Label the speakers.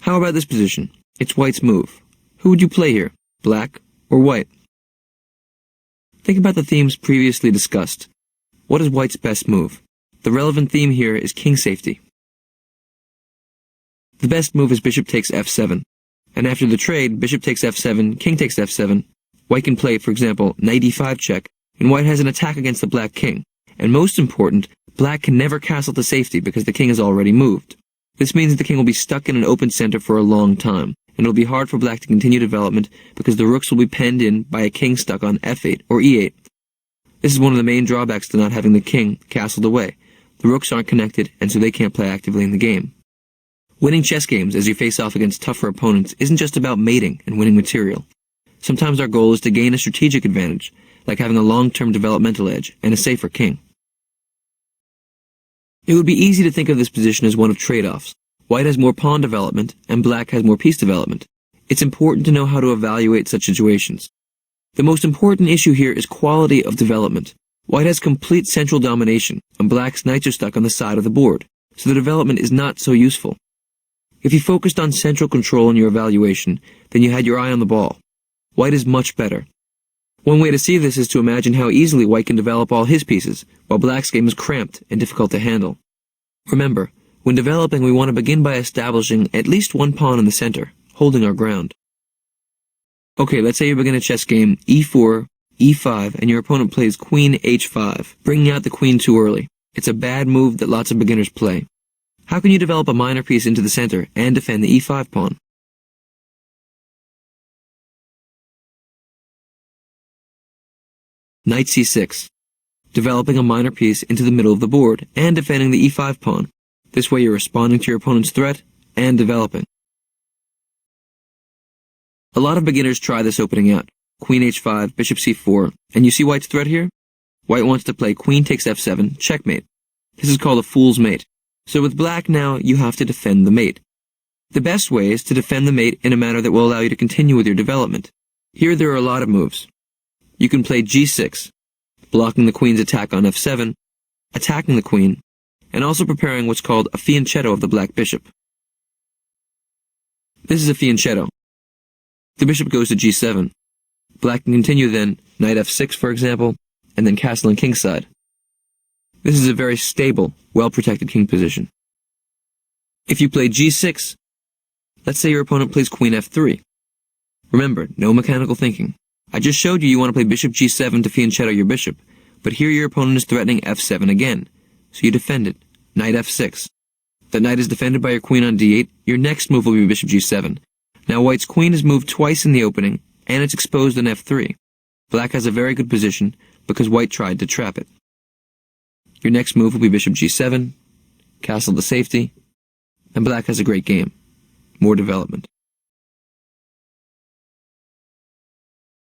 Speaker 1: How about this position? It's white's move. Who would you play here, black or white? Think about the themes previously discussed. What is white's best move? The relevant theme here is king safety. The best move is bishop takes f7. And after the trade, bishop takes f7, king takes f7. White can play, for example, knight e5 check, and white has an attack against the black king. And most important, black can never castle to safety because the king is already moved. This means that the king will be stuck in an open center for a long time, and it will be hard for black to continue development because the rooks will be penned in by a king stuck on f8 or e8. This is one of the main drawbacks to not having the king castled away. The rooks aren't connected, and so they can't play actively in the game. Winning chess games as you face off against tougher opponents isn't just about mating and winning material. Sometimes our goal is to gain a strategic advantage, like having a long-term developmental edge and a safer king. It would be easy to think of this position as one of trade-offs. White has more pawn development, and black has more piece development. It's important to know how to evaluate such situations. The most important issue here is quality of development. White has complete central domination, and black's knights are stuck on the side of the board, so the development is not so useful. If you focused on central control in your evaluation, then you had your eye on the ball. White is much better. One way to see this is to imagine how easily white can develop all his pieces, while black's game is cramped and difficult to handle. Remember, when developing we want to begin by establishing at least one pawn in the center, holding our ground. Okay, let's say you begin a chess game e4, e5, and your opponent plays queen h5, bringing out the queen too early. It's a bad move that lots of beginners play. How can you develop a minor piece into the center and defend the e5 pawn? Knight c6, developing a minor piece into the middle of the board and defending the e5 pawn. This way you're responding to your opponent's threat and developing. A lot of beginners try this opening out. Queen h5, bishop c4, and you see white's threat here? White wants to play queen takes f7, checkmate. This is called a fool's mate. So with black now, you have to defend the mate. The best way is to defend the mate in a manner that will allow you to continue with your development. Here there are a lot of moves. You can play g6, blocking the queen's attack on f7, attacking the queen, and also preparing what's called a fianchetto of the black bishop. This is a fianchetto. The bishop goes to g7. Black can continue then, knight f6 for example, and then castling kingside. This is a very stable, well-protected king position. If you play g6, let's say your opponent plays queen f3. Remember, no mechanical thinking. I just showed you want to play bishop g7 to fianchetto your bishop, but here your opponent is threatening f7 again, so you defend it, knight f6. That knight is defended by your queen on d8, your next move will be bishop g7. Now white's queen is moved twice in the opening, and it's exposed on f3. Black has a very good position, because white tried to trap it. Your next move will be bishop g7, castle to safety, and black has a great game. More development.